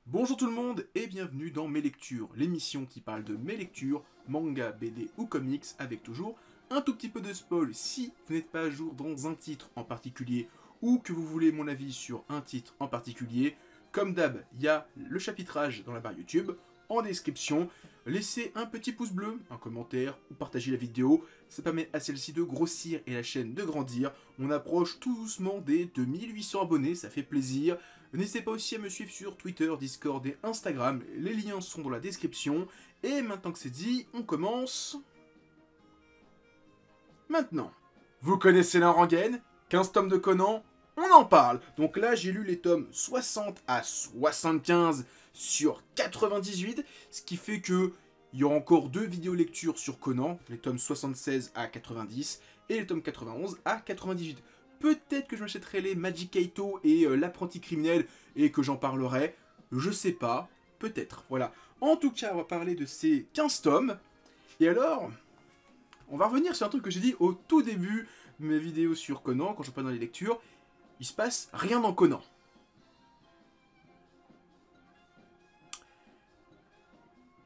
Bonjour tout le monde et bienvenue dans Mes Lectures, l'émission qui parle de mes lectures, manga, BD ou comics, avec toujours un tout petit peu de spoil si vous n'êtes pas à jour dans un titre en particulier ou que vous voulez mon avis sur un titre en particulier. Comme d'hab, il y a le chapitrage dans la barre YouTube, en description. Laissez un petit pouce bleu, un commentaire ou partagez la vidéo, ça permet à celle-ci de grossir et la chaîne de grandir. On approche tout doucement des 2800 abonnés, ça fait plaisir. N'hésitez pas aussi à me suivre sur Twitter, Discord et Instagram, les liens sont dans la description. Et maintenant que c'est dit, on commence... Maintenant, vous connaissez la rengaine, 15 tomes de Conan, on en parle. Donc là, j'ai lu les tomes 60 à 75 sur 98, ce qui fait que il y aura encore 2 vidéos lectures sur Conan, les tomes 76 à 90 et les tomes 91 à 98. Peut-être que je m'achèterai les Magic Kaito et l'apprenti criminel et que j'en parlerai, je sais pas, peut-être, voilà. En tout cas, on va parler de ces 15 tomes, et alors, on va revenir sur un truc que j'ai dit au tout début de mes vidéos sur Conan, quand je parle dans les lectures, il se passe rien dans Conan.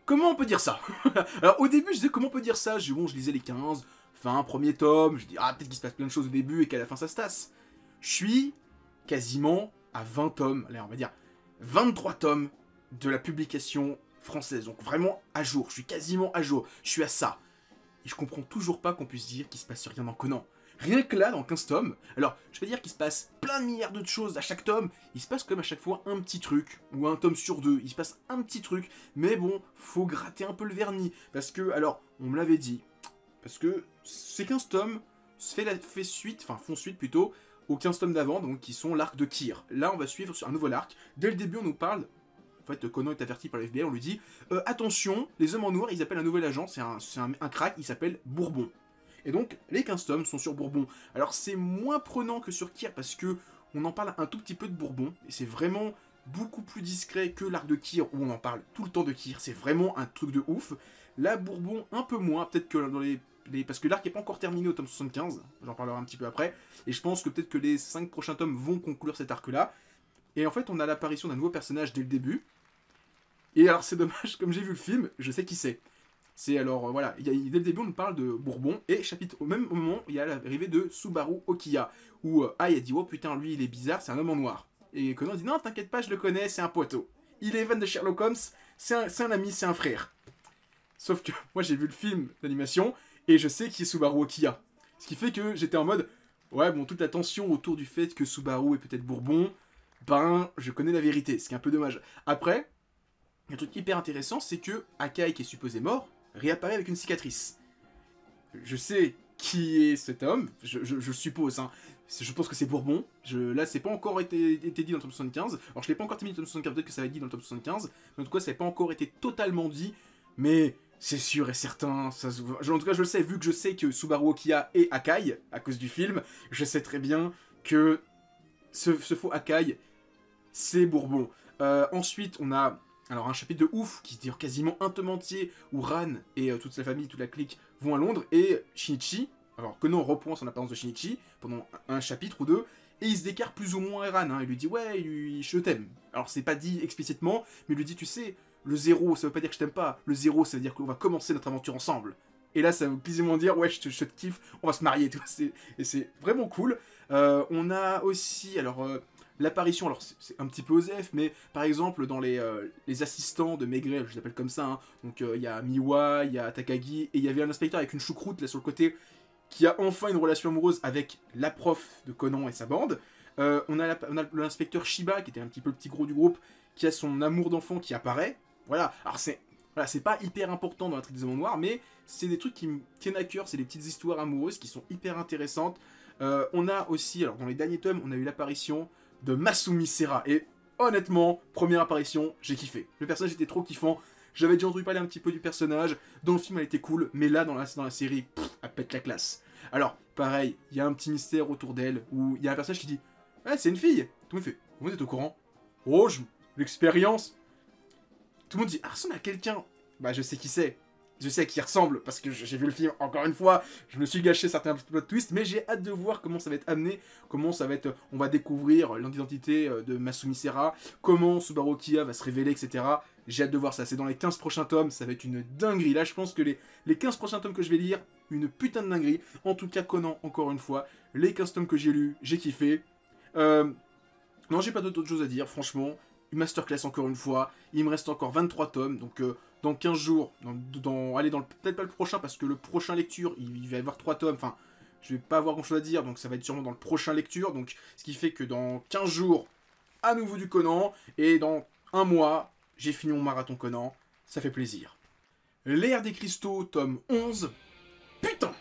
Comment on peut dire ça? Alors au début je disais comment on peut dire ça, je lisais les 15, fin, premier tome, je dis ah peut-être qu'il se passe plein de choses au début et qu'à la fin ça se tasse. Je suis quasiment à 20 tomes, allez on va dire 23 tomes de la publication française, donc vraiment à jour, je suis quasiment à jour, je suis à ça. Et je comprends toujours pas qu'on puisse dire qu'il se passe rien dans Conan. Rien que là, dans 15 tomes, alors je peux dire qu'il se passe plein de milliards de choses à chaque tome, il se passe comme à chaque fois un petit truc, ou un tome sur deux, il se passe un petit truc, mais bon, faut gratter un peu le vernis, parce que, alors, on me l'avait dit, parce que ces 15 tomes font suite plutôt aux 15 tomes d'avant, donc qui sont l'arc de Kyr. Là, on va suivre sur un nouvel arc, dès le début on nous parle, en fait, Conan est averti par la FBI, on lui dit attention, les hommes en noir, ils appellent un nouvel agent, c'est un crack, il s'appelle Bourbon. Et donc, les 15 tomes sont sur Bourbon. Alors, c'est moins prenant que sur Kyr, parce que on en parle un tout petit peu de Bourbon, et c'est vraiment beaucoup plus discret que l'arc de Kyr, où on en parle tout le temps de Kyr, c'est vraiment un truc de ouf. Là, Bourbon, un peu moins, peut-être que dans parce que l'arc n'est pas encore terminé au tome 75, j'en parlerai un petit peu après, et je pense que peut-être que les 5 prochains tomes vont conclure cet arc-là. Et en fait, on a l'apparition d'un nouveau personnage dès le début, et alors c'est dommage, comme j'ai vu le film, je sais qui c'est. C'est alors, voilà, dès le début on nous parle de Bourbon, et au même moment, il y a l'arrivée de Subaru Okiya, où il a dit, oh putain, lui il est bizarre, c'est un homme en noir. Et Conan dit, non, t'inquiète pas, je le connais, c'est un poteau. Il est fan de Sherlock Holmes, c'est un ami, c'est un frère. Sauf que moi j'ai vu le film d'animation, et je sais qui est Subaru Okiya. Ce qui fait que j'étais en mode, ouais, bon, toute la tension autour du fait que Subaru est peut-être Bourbon, ben, je connais la vérité, ce qui est un peu dommage. Après, un truc hyper intéressant, c'est que Akai, qui est supposé mort, réapparaît avec une cicatrice. Je sais qui est cet homme, je suppose, hein. Je pense que c'est Bourbon. Là, c'est pas encore été dit dans le top 75. Alors, je l'ai pas encore terminé dans le top 75, peut-être que ça va être dit dans le top 75. Mais en tout cas, ça n'a pas encore été totalement dit. Mais c'est sûr et certain. En tout cas, je le sais, vu que je sais que Subaru Okiya est Akai, à cause du film, je sais très bien que ce faux Akai, c'est Bourbon. Ensuite, on a alors un chapitre de ouf qui dure quasiment un tome entier où Ran et toute sa famille, toute la clique vont à Londres et Shinichi, alors Conan reprend son apparence de Shinichi pendant un chapitre ou deux et il se décarte plus ou moins à Ran, hein. Il lui dit ouais, je t'aime. Alors c'est pas dit explicitement, mais il lui dit tu sais, le zéro ça veut pas dire que je t'aime pas, le zéro ça veut dire qu'on va commencer notre aventure ensemble. Et là ça veut plus ou moins dire ouais je te kiffe, on va se marier, et c'est vraiment cool. On a aussi alors l'apparition, alors c'est un petit peu osef, mais par exemple dans les assistants de Maigret, je les appelle comme ça, hein, donc il y a Miwa, il y a Takagi, et il y avait un inspecteur avec une choucroute là sur le côté, qui a enfin une relation amoureuse avec la prof de Conan et sa bande. On a l'inspecteur Shiba, qui était un petit peu le petit gros du groupe, qui a son amour d'enfant qui apparaît. Voilà, alors c'est pas hyper important dans la trique des hommes noirs, mais c'est des trucs qui me tiennent à cœur, c'est des petites histoires amoureuses qui sont hyper intéressantes. On a aussi, alors dans les derniers tomes, on a eu l'apparition de Masumi Sera, et honnêtement, première apparition, j'ai kiffé. Le personnage était trop kiffant, j'avais déjà entendu parler un petit peu du personnage, dans le film elle était cool, mais là dans la série, elle pète la classe. Alors, pareil, il y a un petit mystère autour d'elle, où il y a un personnage qui dit « Ah, c'est une fille !» Tout le monde fait « Vous êtes au courant ?»« Oh, l'expérience !» Tout le monde dit « Ah, ressemble à quelqu'un !» Bah, je sais qui c'est. Je sais à qui il ressemble, parce que j'ai vu le film, encore une fois, je me suis gâché certains plot twists, mais j'ai hâte de voir comment ça va être amené, comment ça va être... On va découvrir l'identité de Masumi Sera, comment Subaru Kia va se révéler, etc. J'ai hâte de voir ça, c'est dans les 15 prochains tomes, ça va être une dinguerie. Là, je pense que les 15 prochains tomes que je vais lire, une putain de dinguerie. En tout cas, Conan, encore une fois, les 15 tomes que j'ai lus, j'ai kiffé. Non, j'ai pas d'autre chose à dire, franchement. Une masterclass encore une fois. Il me reste encore 23 tomes, donc dans 15 jours, allez, peut-être pas le prochain, parce que le prochain lecture, il va y avoir 3 tomes, enfin, je vais pas avoir grand chose à dire, donc ça va être sûrement dans le prochain lecture, donc ce qui fait que dans 15 jours, à nouveau du Conan, et dans un mois, j'ai fini mon marathon Conan, ça fait plaisir. L'ère des cristaux, tome 11, putain,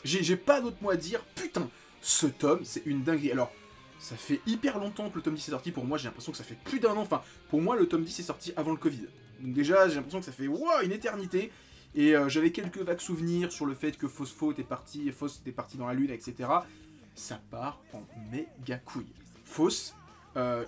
j'ai pas d'autre mot à dire, putain, ce tome, c'est une dinguerie. Alors, ça fait hyper longtemps que le tome 10 est sorti, pour moi j'ai l'impression que ça fait plus d'un an, enfin, pour moi le tome 10 est sorti avant le Covid. Donc déjà, j'ai l'impression que ça fait wow, une éternité, et j'avais quelques vagues souvenirs sur le fait que Phospho était parti dans la lune, etc. Ça part en méga couille. Phos,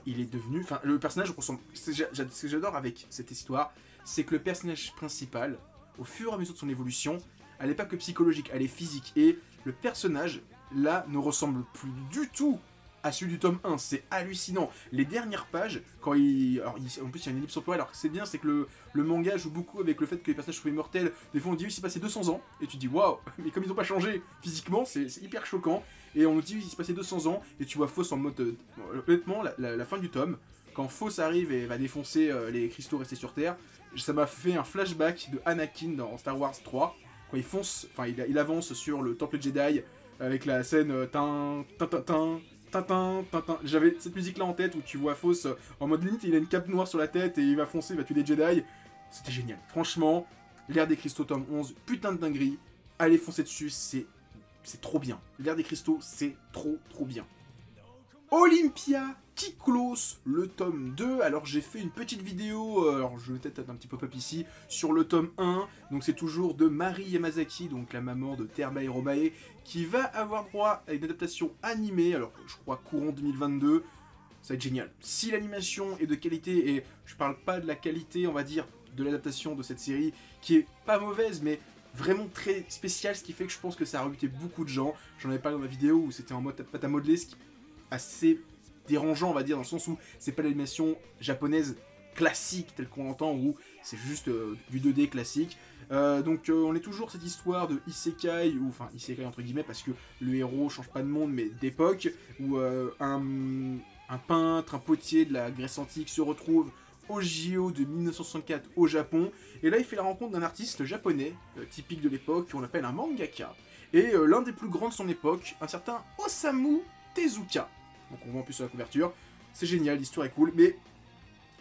il est devenu, enfin, le personnage ressemble, ce que j'adore avec cette histoire, c'est que le personnage principal, au fur et à mesure de son évolution, elle n'est pas que psychologique, elle est physique, et le personnage, là, ne ressemble plus du tout à celui du tome 1, c'est hallucinant. Les dernières pages, quand en plus il y a une ellipse au poil, alors c'est bien, c'est que le manga joue beaucoup avec le fait que les personnages soient immortels. Des fois on dit oui, il s'est passé 200 ans, et tu dis waouh, mais comme ils n'ont pas changé physiquement, c'est hyper choquant. Et on nous dit oui, il s'est passé 200 ans, et tu vois Phos en mode... honnêtement, la fin du tome, quand Phos arrive et va défoncer les cristaux restés sur Terre, ça m'a fait un flashback de Anakin dans Star Wars 3, quand il fonce, enfin il avance sur le temple Jedi, avec la scène Tintin. J'avais cette musique là en tête où tu vois Phos en mode limite, il a une cape noire sur la tête et il va foncer, il va tuer les Jedi. C'était génial. Franchement, l'ère des cristaux tome 11, putain de dinguerie. Allez foncer dessus, c'est trop bien. L'ère des cristaux, c'est trop bien. Olympia qui close le tome 2. Alors j'ai fait une petite vidéo, alors je vais peut-être un petit pop-up ici, sur le tome 1. Donc c'est toujours de Mari Yamazaki, donc la maman de Thermae Romae, qui va avoir droit à une adaptation animée, alors je crois courant 2022. Ça va être génial. Si l'animation est de qualité, et je parle pas de la qualité, on va dire, de l'adaptation de cette série, qui est pas mauvaise, mais vraiment très spéciale, ce qui fait que je pense que ça a rebuté beaucoup de gens. J'en avais parlé dans ma vidéo où c'était en mode pâte à modeler, ce qui assez dérangeant, on va dire, dans le sens où c'est pas l'animation japonaise classique telle qu'on l'entend, où c'est juste du 2D classique. Donc on est toujours cette histoire de isekai, ou enfin isekai entre guillemets, parce que le héros change pas de monde mais d'époque, où un peintre, un potier de la Grèce antique se retrouve au JO de 1964 au Japon, et là il fait la rencontre d'un artiste japonais, typique de l'époque, qu'on appelle un mangaka, et l'un des plus grands de son époque, un certain Osamu Tezuka. Donc on voit en plus sur la couverture, c'est génial, l'histoire est cool, mais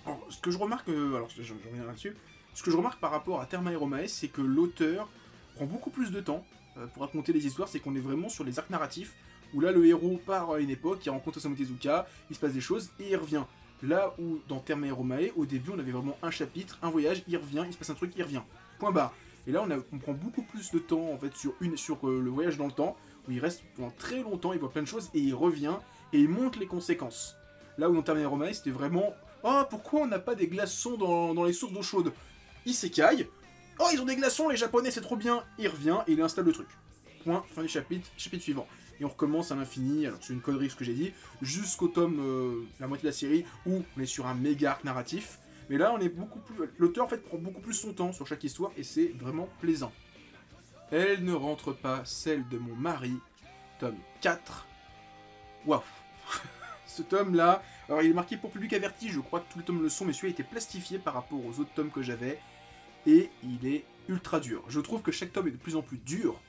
alors, ce que je remarque, alors je reviens là-dessus, ce que je remarque par rapport à Thermae Romae, c'est que l'auteur prend beaucoup plus de temps pour raconter les histoires, c'est qu'on est vraiment sur les arcs narratifs, où là le héros part à une époque, il rencontre Osamu Tezuka, il se passe des choses, et il revient. Là où dans Thermae Romae, au début on avait vraiment un chapitre, un voyage, il revient, il se passe un truc, il revient. Point barre. Et là on prend beaucoup plus de temps en fait sur le voyage dans le temps, où il reste pendant très longtemps, il voit plein de choses, et il revient, et il montre les conséquences. Là où dans Thermae Romae, c'était vraiment « Oh, pourquoi on n'a pas des glaçons dans les sources d'eau chaude ?» Isekai. « Oh, ils ont des glaçons, les japonais, c'est trop bien !» Il revient, et il installe le truc. Point, fin du chapitre suivant. Et on recommence à l'infini, alors c'est une connerie ce que j'ai dit, jusqu'au tome, la moitié de la série, où on est sur un méga arc narratif. Mais là, on est beaucoup plus... L'auteur, en fait, prend beaucoup plus son temps sur chaque histoire, et c'est vraiment plaisant. Elle ne rentre pas, celle de mon mari, tome 4. Waouh. Ce tome-là, alors il est marqué pour public averti, je crois que tous les tomes le sont, mais celui-là était plastifié par rapport aux autres tomes que j'avais, et il est ultra dur. Je trouve que chaque tome est de plus en plus dur,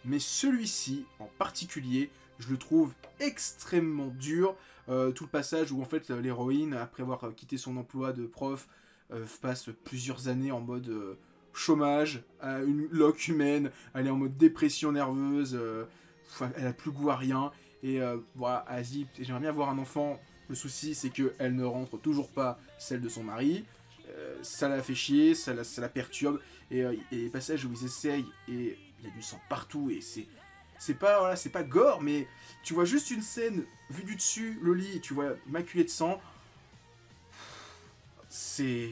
mais celui-ci, en particulier, je le trouve extrêmement dur. Tout le passage où en fait l'héroïne, après avoir quitté son emploi de prof, passe plusieurs années en mode chômage, à une loque humaine, elle est en mode dépression nerveuse, elle a plus goût à rien. Et voilà, Asie, j'aimerais bien avoir un enfant. Le souci, c'est qu'elle ne rentre toujours pas celle de son mari. Ça la fait chier, ça la perturbe. Et les passages où ils essayent, et il y a du sang partout, et c'est pas, voilà, c'est pas gore, mais tu vois juste une scène vue du dessus, le lit, et tu vois maculé de sang. C'est...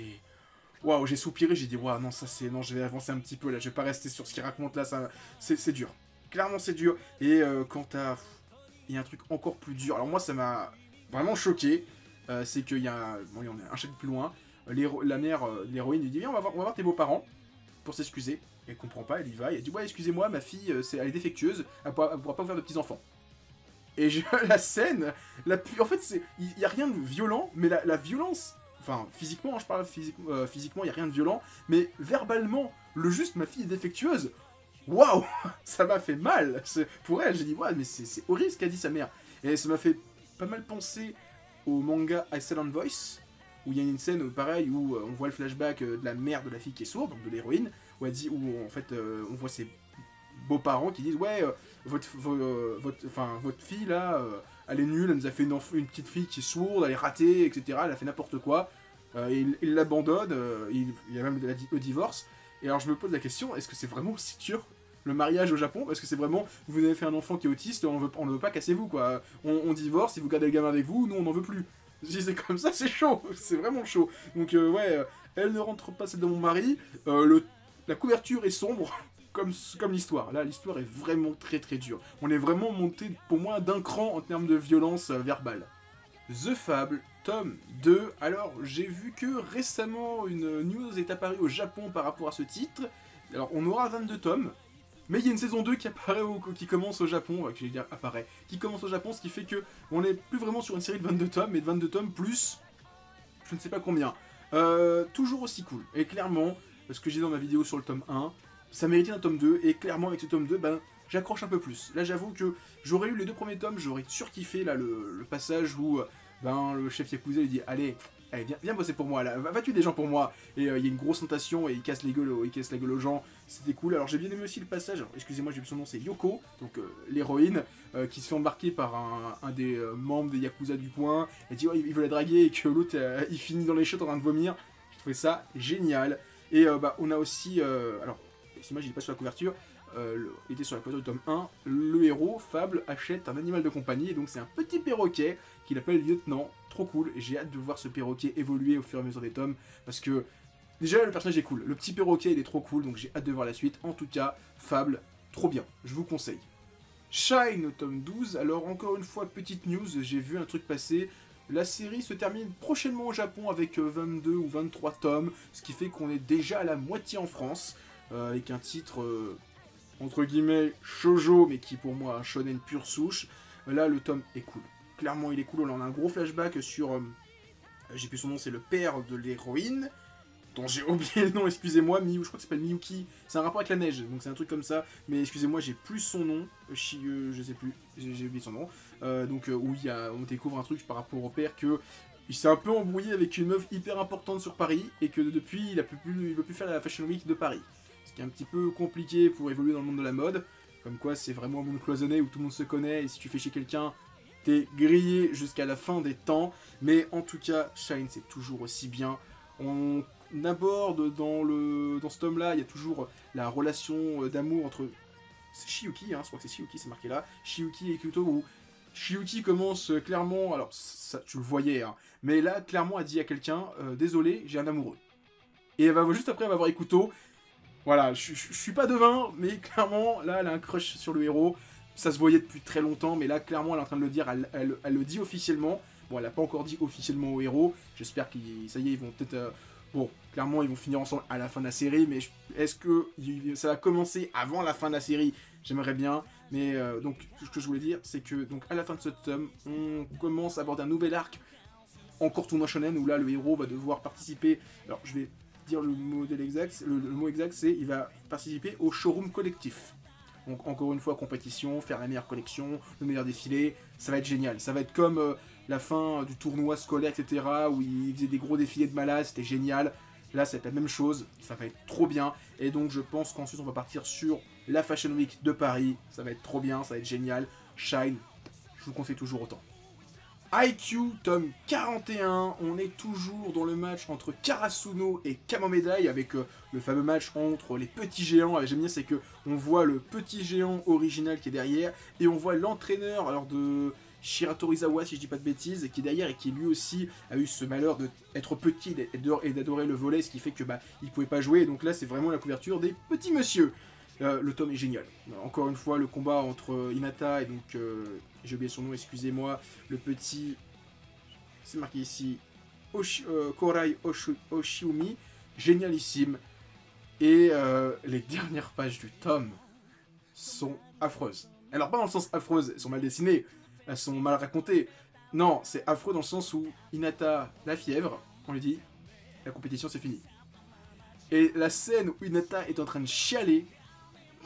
waouh, j'ai soupiré, j'ai dit, waouh, non, ça c'est... Non, je vais avancer un petit peu, là, je vais pas rester sur ce qu'il raconte, là, ça... C'est dur. Clairement, c'est dur. Et quand t'as... Il y a un truc encore plus dur. Alors moi, ça m'a vraiment choqué. C'est qu'il y a... Bon, il y en a un chapitre plus loin. La mère, l'héroïne, lui dit, viens, on va voir tes beaux-parents, pour s'excuser. Elle comprend pas, elle y va, elle dit, ouais, excusez-moi, ma fille, elle est défectueuse, elle pourra pas vous faire de petits-enfants. Et la scène, en fait, il y a rien de violent, mais la violence... Enfin, physiquement, hein, je parle physiquement, il n'y a rien de violent, mais verbalement, le juste, ma fille est défectueuse, waouh, ça m'a fait mal. Pour elle, j'ai dit, ouais, mais c'est horrible ce qu'a dit sa mère. Et ça m'a fait pas mal penser au manga Excellent Voice, où il y a une scène, pareil, où on voit le flashback de la mère de la fille qui est sourde, donc de l'héroïne, où elle dit, où en fait, on voit ses beaux-parents qui disent, ouais, votre fille, là... elle est nulle, elle nous a fait une petite fille qui est sourde, elle est ratée, etc. Elle a fait n'importe quoi. Il l'abandonne, il y a même le divorce. Et alors je me pose la question, est-ce que c'est vraiment aussi dur le mariage au Japon? Parce que c'est vraiment, vous avez fait un enfant qui est autiste, on ne veut pas casser vous, quoi. On divorce, si vous gardez le gamin avec vous, nous on n'en veut plus. Si c'est comme ça, c'est chaud, c'est vraiment chaud. Donc ouais, elle ne rentre pas celle de mon mari, la couverture est sombre. Comme l'histoire. Là, l'histoire est vraiment très très dure. On est vraiment monté, pour moi, d'un cran en termes de violence verbale. The Fable, tome 2. Alors, j'ai vu que récemment, une news est apparue au Japon par rapport à ce titre. Alors, on aura 22 tomes. Mais il y a une saison 2 qui apparaît qui commence au Japon, que j'allais dire apparaît, qui commence au Japon, ce qui fait que on n'est plus vraiment sur une série de 22 tomes, mais de 22 tomes plus je ne sais pas combien. Toujours aussi cool. Et clairement, ce que j'ai dit dans ma vidéo sur le tome 1, ça méritait un tome 2, et clairement avec ce tome 2, ben, j'accroche un peu plus. Là j'avoue que j'aurais eu les 2 premiers tomes, j'aurais surkiffé là, le passage où ben, le chef Yakuza lui dit « Allez, viens bosser pour moi, là, va tuer des gens pour moi !» Et il y a une grosse tentation, et il casse la gueule aux gens, c'était cool. Alors j'ai bien aimé aussi le passage, excusez-moi j'ai oublié son nom, c'est Yoko, donc l'héroïne, qui se fait embarquer par un des membres des Yakuza du coin, et dit « Ouais, il veut la draguer », et que l'autre il finit dans les chiottes en train de vomir. Je trouvais ça génial. Et bah, on a aussi, alors, excusez-moi, je dis pas sur la couverture, il était sur la couverture du tome 1, le héros, Fable, achète un animal de compagnie, et donc c'est un petit perroquet qu'il appelle Lieutenant, trop cool, et j'ai hâte de voir ce perroquet évoluer au fur et à mesure des tomes, parce que déjà le personnage est cool, le petit perroquet il est trop cool, donc j'ai hâte de voir la suite. En tout cas, Fable, trop bien, je vous conseille. Shine au tome 12, alors encore une fois, petite news, j'ai vu un truc passer. La série se termine prochainement au Japon avec 22 ou 23 tomes, ce qui fait qu'on est déjà à la moitié en France, avec un titre, entre guillemets, shoujo, mais qui pour moi est un shonen pure souche. Là, le tome est cool. Clairement, il est cool. Là, on a un gros flashback sur... j'ai plus son nom, c'est le père de l'héroïne, dont j'ai oublié le nom, excusez-moi, je crois que s'appelle Miyuki. C'est un rapport avec la neige, donc c'est un truc comme ça. Mais excusez-moi, j'ai plus son nom. Je sais plus, j'ai oublié son nom. Où on découvre un truc par rapport au père que il s'est un peu embrouillé avec une meuf hyper importante sur Paris et que depuis il veut plus faire la Fashion Week de Paris. Ce qui est un petit peu compliqué pour évoluer dans le monde de la mode. Comme quoi c'est vraiment un monde cloisonné où tout le monde se connaît et si tu fais chez quelqu'un, t'es grillé jusqu'à la fin des temps. Mais en tout cas, Shine c'est toujours aussi bien. On aborde dans ce tome là, il y a toujours la relation d'amour entre... C'est Shiyuki, hein, je crois que c'est Shiyuki, c'est marqué là. Shiyuki et Kyuto, où Shiyuki commence clairement, alors ça tu le voyais, hein, mais là clairement elle dit à quelqu'un, désolé, j'ai un amoureux. Et juste après elle va voir Ikuto. Voilà, je suis pas devin, mais clairement là elle a un crush sur le héros. Ça se voyait depuis très longtemps, mais là clairement elle est en train de le dire, elle le dit officiellement. Bon, elle l'a pas encore dit officiellement au héros. J'espère que ça y est, ils vont peut-être... Bon, clairement, ils vont finir ensemble à la fin de la série, mais est-ce que ça va commencer avant la fin de la série? J'aimerais bien, mais donc, ce que je voulais dire, c'est que donc à la fin de ce tome, on commence à aborder un nouvel arc, encore tournoi shonen, où là, le héros va devoir participer... Alors, je vais dire le modèle exact, le mot exact, c'est il va participer au showroom collectif. Donc, encore une fois, compétition, faire la meilleure collection, le meilleur défilé, ça va être génial. Ça va être comme... la fin du tournoi scolaire, etc., où il faisait des gros défilés de malades, c'était génial. Là, c'est la même chose, ça va être trop bien. Et donc, je pense qu'ensuite, on va partir sur la Fashion Week de Paris. Ça va être trop bien, ça va être génial. Shine, je vous conseille toujours autant. IQ, tome 41, on est toujours dans le match entre Karasuno et Kamomedai, avec le fameux match entre les petits géants. J'aime bien, c'est que on voit le petit géant original qui est derrière, et on voit l'entraîneur, alors de... Shiratorizawa, si je dis pas de bêtises, et qui est derrière et qui lui aussi a eu ce malheur d'être petit et d'adorer le volley, ce qui fait que il pouvait pas jouer. Et donc là, c'est vraiment la couverture des petits monsieur. Le tome est génial. Encore une fois, le combat entre Hinata et donc j'ai oublié son nom, excusez-moi, le petit, c'est marqué ici, Korai Oshiumi, génialissime. Et les dernières pages du tome sont affreuses. Alors pas dans le sens affreuse, elles sont mal dessinées, elles sont mal racontées. Non, c'est affreux dans le sens où Hinata, la fièvre, on lui dit, la compétition c'est fini. Et la scène où Hinata est en train de chialer,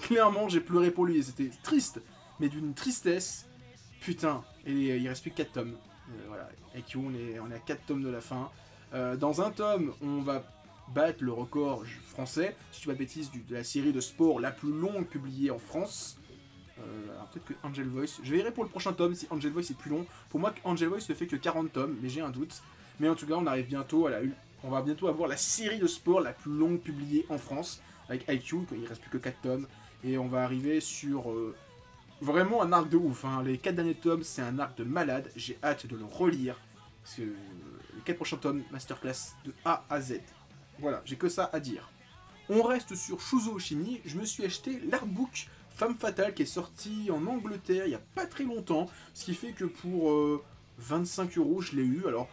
clairement j'ai pleuré pour lui, et c'était triste, mais d'une tristesse, putain, et il reste plus que 4 tomes. Voilà, avec you, on est à 4 tomes de la fin. Dans un tome, on va battre le record français, si tu pas de bêtises, de la série de sport la plus longue publiée en France. Alors peut-être que Angel Voice, je verrai pour le prochain tome si Angel Voice est plus long. Pour moi, Angel Voice ne fait que 40 tomes, mais j'ai un doute. Mais en tout cas, on arrive bientôt à on va bientôt avoir la série de sport la plus longue publiée en France, avec IQ, il reste plus que 4 tomes. Et on va arriver sur vraiment un arc de ouf. Hein. Les 4 derniers tomes, c'est un arc de malade. J'ai hâte de le relire. Parce que les 4 prochains tomes, masterclass de A à Z. Voilà, j'ai que ça à dire. On reste sur Shuzo Oshimi. Je me suis acheté l'artbook Femme Fatale qui est sorti en Angleterre il n'y a pas très longtemps. Ce qui fait que pour 25 €, je l'ai eu. Alors,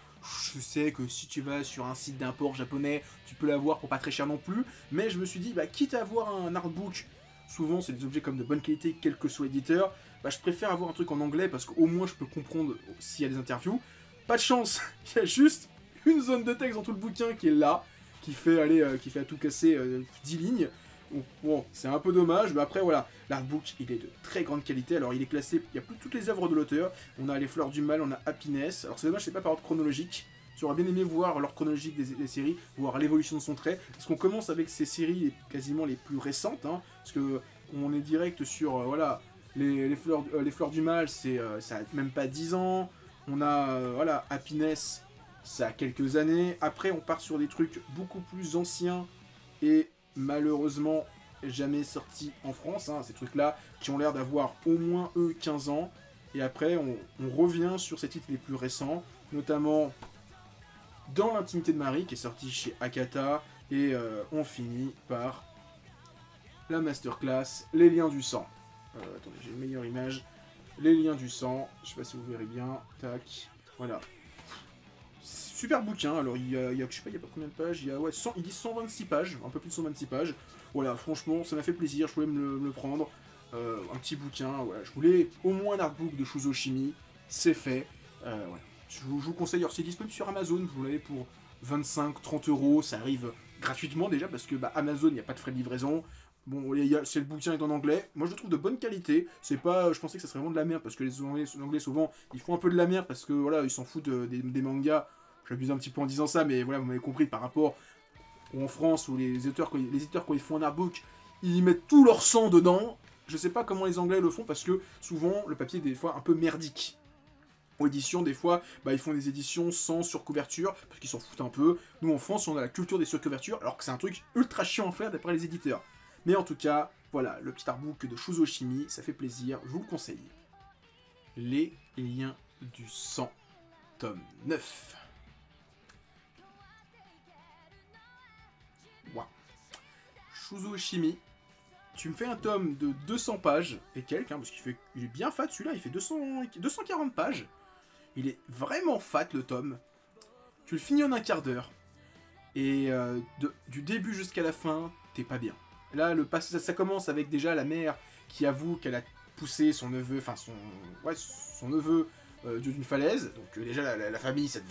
je sais que si tu vas sur un site d'import japonais, tu peux l'avoir pour pas très cher non plus. Mais je me suis dit, quitte à avoir un artbook, souvent c'est des objets comme de bonne qualité, quel que soit l'éditeur, je préfère avoir un truc en anglais parce qu'au moins je peux comprendre s'il y a des interviews. Pas de chance, il y a juste une zone de texte dans tout le bouquin qui est là, qui fait à tout casser 10 lignes. Donc, bon, c'est un peu dommage, mais après voilà, l'artbook il est de très grande qualité. Alors il est classé, il y a plus toutes les œuvres de l'auteur. On a Les Fleurs du Mal, on a Happiness. Alors c'est dommage, c'est pas par ordre chronologique. J'aurais bien aimé voir l'ordre chronologique des séries, voir l'évolution de son trait. Parce qu'on commence avec ces séries quasiment les plus récentes, hein, parce que on est direct sur voilà, les fleurs du Mal, ça a même pas 10 ans. On a voilà, Happiness, ça a quelques années. Après on part sur des trucs beaucoup plus anciens et malheureusement jamais sortis en France, hein, ces trucs-là qui ont l'air d'avoir au moins 15 ans. Et après, on revient sur ces titres les plus récents, notamment Dans l'intimité de Marie, qui est sorti chez Akata, et on finit par la masterclass Les Liens du Sang. Attendez, j'ai une meilleure image. Les Liens du Sang, je sais pas si vous verrez bien, tac, voilà. Super bouquin, alors il y a je sais pas, il y a pas combien de pages, il dit 126 pages, un peu plus de 126 pages. Voilà, franchement, ça m'a fait plaisir, je voulais me le prendre. Un petit bouquin, voilà, je voulais au moins un artbook de Shuzo Oshimi, c'est fait. Voilà. Je vous conseille, alors c'est disponible sur Amazon, vous l'avez pour 25-30 €, ça arrive gratuitement déjà, parce que Amazon, il n'y a pas de frais de livraison. Bon, c'est le bouquin est en anglais. Moi, je le trouve de bonne qualité. C'est pas, je pensais que ça serait vraiment de la merde parce que les anglais souvent, ils font un peu de la merde parce que voilà, ils s'en foutent des mangas. J'abuse un petit peu en disant ça, mais voilà, vous m'avez compris par rapport en France où les éditeurs quand ils font un artbook, ils mettent tout leur sang dedans. Je sais pas comment les Anglais le font parce que souvent le papier est des fois un peu merdique. En édition, des fois, ils font des éditions sans surcouverture parce qu'ils s'en foutent un peu. Nous en France, on a la culture des surcouvertures alors que c'est un truc ultra chiant à faire d'après les éditeurs. Mais en tout cas, voilà, le petit artbook de Shuzo Oshimi, ça fait plaisir, je vous le conseille. Les Liens du Sang, tome 9. Wow. Shuzo Oshimi, tu me fais un tome de 200 pages et quelques, hein, parce il est bien fat celui-là, il fait 240 pages. Il est vraiment fat le tome. Tu le finis en un quart d'heure. Et du début jusqu'à la fin, t'es pas bien. Là, ça commence avec déjà la mère qui avoue qu'elle a poussé son neveu, son neveu d'une falaise. Donc déjà, la famille, ça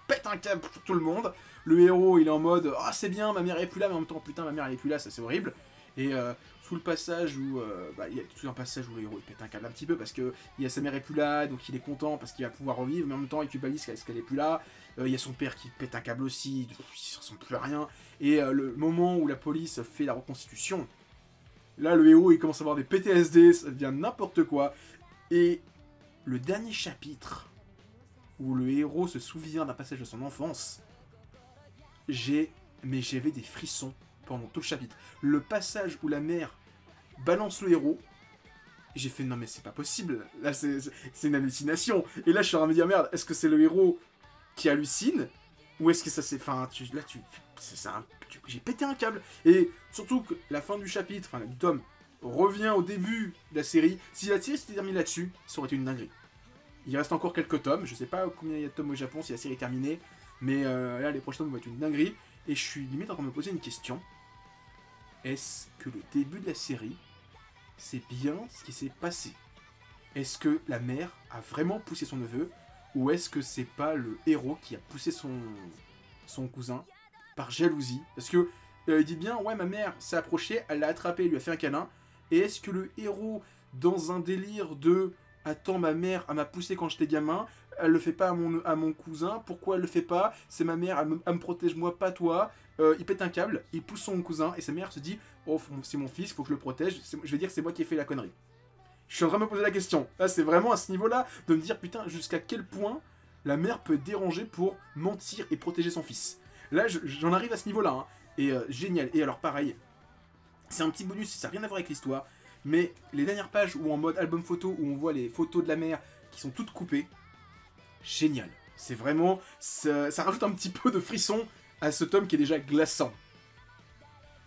pète un câble pour tout le monde. Le héros, il est en mode « Ah, c'est bien, ma mère est plus là, mais en même temps, putain, ma mère elle est plus là, ça c'est horrible. » Et tout le passage où... il y a tout un passage où le héros, il pète un câble un petit peu parce que sa mère est plus là, donc il est content parce qu'il va pouvoir revivre, mais en même temps, il culpabilise parce qu'elle est plus là. Il y a son père qui pète un câble aussi, il ne ressemble plus à rien. Et le moment où la police fait la reconstitution, là le héros il commence à avoir des PTSD, ça devient n'importe quoi. Et le dernier chapitre, où le héros se souvient d'un passage de son enfance, j'avais des frissons pendant tout le chapitre. Le passage où la mère balance le héros, J'ai fait non mais c'est pas possible, là c'est une hallucination. Et là je suis en train de me dire merde, est-ce que c'est le héros qui hallucine ou est-ce que ça c'est... Enfin, j'ai pété un câble. Et surtout que la fin du chapitre, enfin du tome, revient au début de la série. Si la série s'était terminée là-dessus, ça aurait été une dinguerie. Il reste encore quelques tomes, je sais pas combien il y a de tomes au Japon si la série est terminée, mais là les prochains tomes vont être une dinguerie. Et je suis limite en train de me poser une question. Est-ce que le début de la série, c'est bien ce qui s'est passé? Est-ce que la mère a vraiment poussé son neveu? Ou est-ce que c'est pas le héros qui a poussé son cousin par jalousie? Parce que il dit bien, ouais, ma mère s'est approchée, elle l'a attrapé, elle lui a fait un câlin. Et est-ce que le héros, dans un délire de attends, ma mère, elle m'a poussé quand j'étais gamin, elle le fait pas à mon cousin, pourquoi elle le fait pas? C'est ma mère, elle me protège, moi, pas toi. Il pète un câble, il pousse son cousin, et sa mère se dit, oh, c'est mon fils, faut que je le protège, je vais dire que c'est moi qui ai fait la connerie. Je suis en train de me poser la question. Là, c'est vraiment à ce niveau-là de me dire, putain, jusqu'à quel point la mère peut être dérangée pour mentir et protéger son fils. Là, j'en arrive à ce niveau-là, hein. Et génial. Et alors, pareil, c'est un petit bonus, ça n'a rien à voir avec l'histoire, mais les dernières pages où en mode album photo, où on voit les photos de la mère qui sont toutes coupées, génial. C'est vraiment... Ça rajoute un petit peu de frisson à ce tome qui est déjà glaçant.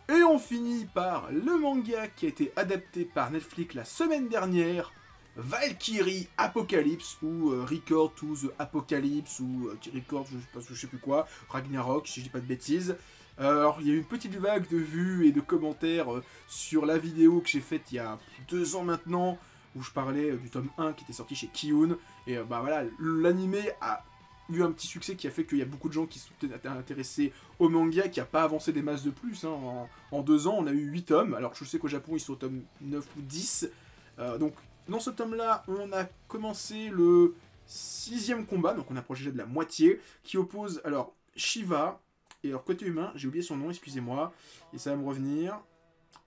Et on finit par le manga qui a été adapté par Netflix la semaine dernière, Valkyrie Apocalypse, ou Record to the Apocalypse, ou Record, je sais plus quoi, Ragnarok, si je dis pas de bêtises. Alors, il y a eu une petite vague de vues et de commentaires sur la vidéo que j'ai faite il y a 2 ans maintenant, où je parlais du tome 1 qui était sorti chez Kiun. Et bah voilà, l'animé a eu un petit succès qui a fait qu'il y a beaucoup de gens qui sont intéressés au manga, qui n'a pas avancé des masses de plus. Hein. En 2 ans, on a eu 8 tomes. Alors, je sais qu'au Japon, ils sont au tome 9 ou 10. Donc, dans ce tome-là, on a commencé le 6e combat, donc on approche déjà de la moitié, qui oppose alors Shiva. Et alors, côté humain, j'ai oublié son nom, excusez-moi, et ça va me revenir.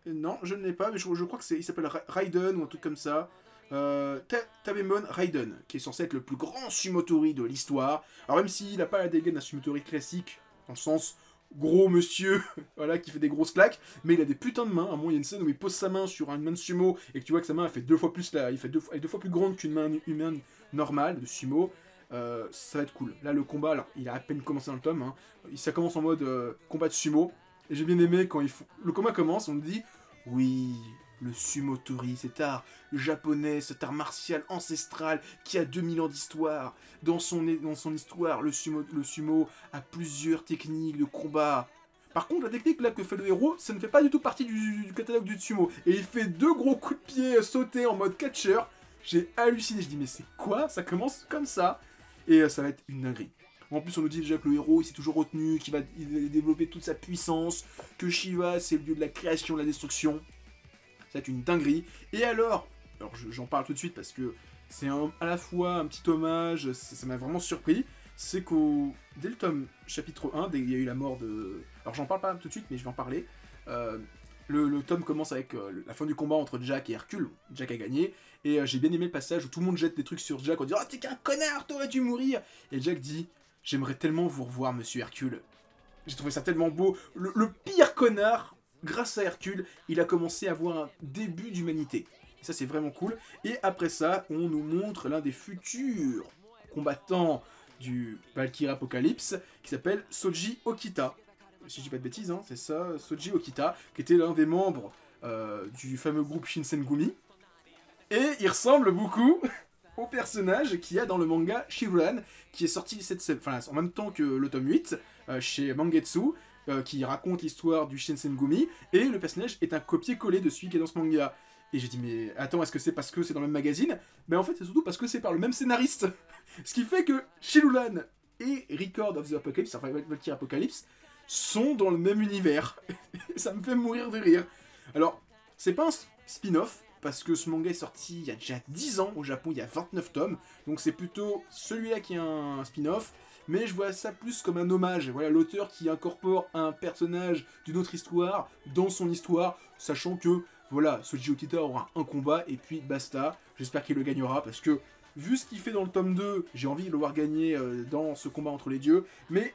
Non, je ne l'ai pas, mais je crois qu'il s'appelle Raiden ou un truc comme ça. Tabemon Raiden, qui est censé être le plus grand sumotori de l'histoire. Alors, même s'il n'a pas la dégaine d'un sumotori classique, dans le sens gros monsieur, voilà, qui fait des grosses claques, mais il a des putains de mains. À un moment, il y a une scène où il pose sa main sur une main de sumo, et que tu vois que sa main elle fait 2 fois plus elle est 2 fois plus grande qu'une main humaine normale de sumo. Ça va être cool. Là, le combat, alors, il a à peine commencé dans le tome. Hein. Ça commence en mode combat de sumo. Et j'ai bien aimé quand le combat commence, on me dit oui, le sumotori, cet art japonais, cet art martial ancestral qui a 2000 ans d'histoire. Dans son histoire, le sumo a plusieurs techniques de combat. Par contre, la technique là que fait le héros, ça ne fait pas du tout partie du catalogue du sumo. Et il fait 2 gros coups de pied sautés en mode catcher. J'ai halluciné, je dis mais c'est quoi? Ça commence comme ça. Et ça va être une dinguerie. En plus, on nous dit déjà que le héros, il s'est toujours retenu, qu'il va développer toute sa puissance, que Shiva, c'est le dieu de la création, de la destruction. Ça va être une dinguerie. Et alors j'en parle tout de suite parce que c'est à la fois un petit hommage, ça m'a vraiment surpris. C'est dès le tome chapitre 1, dès qu'il y a eu la mort de... Alors j'en parle pas tout de suite, mais je vais en parler. Le tome commence avec la fin du combat entre Jack et Hercule. Jack a gagné. Et j'ai bien aimé le passage où tout le monde jette des trucs sur Jack en disant « Oh, t'es qu'un connard, t'aurais dû mourir !» Et Jack dit « J'aimerais tellement vous revoir, monsieur Hercule. » J'ai trouvé ça tellement beau. Le pire connard, grâce à Hercule, il a commencé à avoir un début d'humanité. Et ça, c'est vraiment cool. Et après ça, on nous montre l'un des futurs combattants du Valkyrie Apocalypse, qui s'appelle Soji Okita. Si je dis pas de bêtises, hein, c'est ça, Soji Okita, qui était l'un des membres du fameux groupe Shinsengumi. Et il ressemble beaucoup au personnage qu'il y a dans le manga Shirulan, qui est sorti en même temps que le tome 8, chez Mangetsu, qui raconte l'histoire du Shinsengumi, et le personnage est un copier-coller de celui qui est dans ce manga. Et j'ai dit, mais attends, est-ce que c'est parce que c'est dans le même magazine? Mais en fait, c'est surtout parce que c'est par le même scénariste. Ce qui fait que Shirulan et Record of the Apocalypse, enfin Valkyrie Apocalypse, sont dans le même univers. Ça me fait mourir de rire. Alors, c'est pas un spin-off, parce que ce manga est sorti il y a déjà 10 ans au Japon, il y a 29 tomes, donc c'est plutôt celui-là qui est un spin-off, mais je vois ça plus comme un hommage. Voilà, l'auteur qui incorpore un personnage d'une autre histoire dans son histoire, sachant que, voilà, Soji Okita aura un combat, et puis basta. J'espère qu'il le gagnera, parce que, vu ce qu'il fait dans le tome 2, j'ai envie de le voir gagner dans ce combat entre les dieux, mais,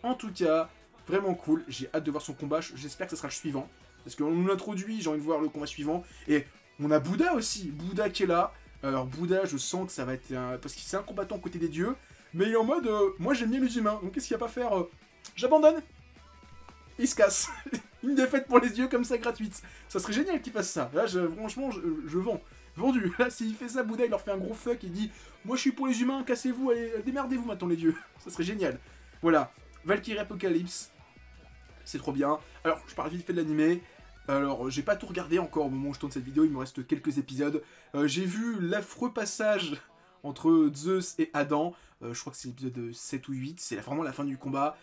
en tout cas, vraiment cool, j'ai hâte de voir son combat, j'espère que ce sera le suivant, parce qu'on nous l'introduit, j'ai envie de voir le combat suivant, et On a Bouddha aussi, Bouddha qui est là. Alors Bouddha, je sens que ça va être parce que c'est un combattant côté des dieux, mais il est en mode moi j'aime bien les humains, donc qu'est-ce qu'il va pas faire j'abandonne. Il se casse. Une défaite pour les dieux comme ça gratuite. Ça serait génial qu'il fasse ça. Là, franchement, je vends. Vendu. Là, s'il fait ça, Bouddha, il leur fait un gros fuck et dit moi je suis pour les humains, cassez-vous, allez, démerdez-vous maintenant les dieux. Ça serait génial. Voilà. Valkyrie Apocalypse. C'est trop bien. Alors, je parle vite fait de l'animé. Alors, j'ai pas tout regardé encore au moment où je tourne cette vidéo, il me reste quelques épisodes. J'ai vu l'affreux passage entre Zeus et Adam. Je crois que c'est l'épisode 7 ou 8. C'est vraiment la fin du combat.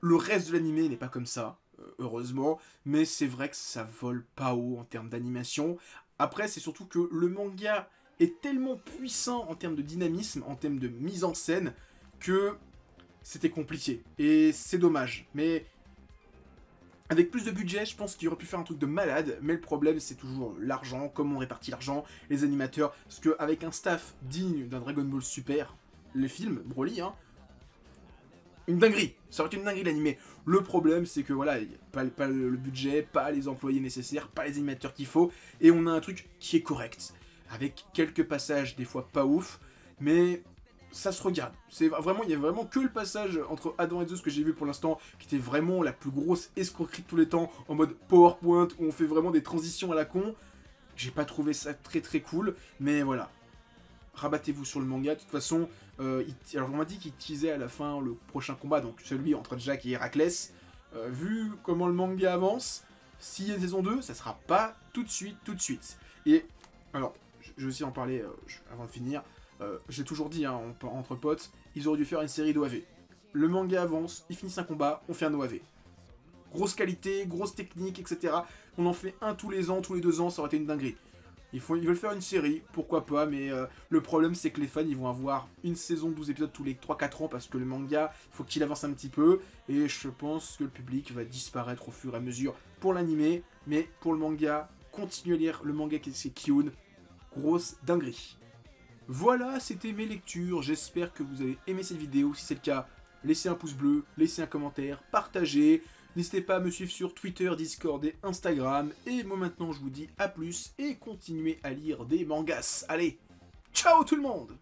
Le reste de l'animé n'est pas comme ça, heureusement. Mais c'est vrai que ça vole pas haut en termes d'animation. Après, c'est surtout que le manga est tellement puissant en termes de dynamisme, en termes de mise en scène, que c'était compliqué. Et c'est dommage. Mais avec plus de budget, je pense qu'il aurait pu faire un truc de malade, mais le problème c'est toujours l'argent, comment on répartit l'argent, les animateurs, parce qu'avec un staff digne d'un Dragon Ball Super, les films, Broly, hein, une dinguerie, ça aurait été une dinguerie l'animé. Le problème c'est que voilà, il n'y a pas le budget, pas les employés nécessaires, pas les animateurs qu'il faut, et on a un truc qui est correct, avec quelques passages des fois pas ouf, mais ça se regarde. C'est vraiment, il y a vraiment que le passage entre Adam et Zeus que j'ai vu pour l'instant, qui était vraiment la plus grosse escroquerie de tous les temps, en mode PowerPoint, où on fait vraiment des transitions à la con. J'ai pas trouvé ça très cool, mais voilà. Rabattez-vous sur le manga, de toute façon, alors on m'a dit qu'il teasait à la fin le prochain combat, donc celui entre Jack et Héraclès. Vu comment le manga avance, s'il y a une saison 2, ça sera pas tout de suite. Et, alors, je vais aussi en parler avant de finir. J'ai toujours dit, hein, entre potes, ils auraient dû faire une série d'OAV. Le manga avance, ils finissent un combat, on fait un OAV. Grosse qualité, grosse technique, etc. On en fait un tous les ans, tous les 2 ans, ça aurait été une dinguerie. Ils veulent faire une série, pourquoi pas, mais le problème c'est que les fans ils vont avoir une saison de 12 épisodes tous les 3-4 ans parce que le manga, il faut qu'il avance un petit peu, et je pense que le public va disparaître au fur et à mesure pour l'animé, mais pour le manga, continuez à lire le manga qui c'est Ki-un, grosse dinguerie. Voilà, c'était mes lectures, j'espère que vous avez aimé cette vidéo, si c'est le cas, laissez un pouce bleu, laissez un commentaire, partagez, n'hésitez pas à me suivre sur Twitter, Discord et Instagram, et moi maintenant je vous dis à plus, et continuez à lire des mangas. Allez, ciao tout le monde!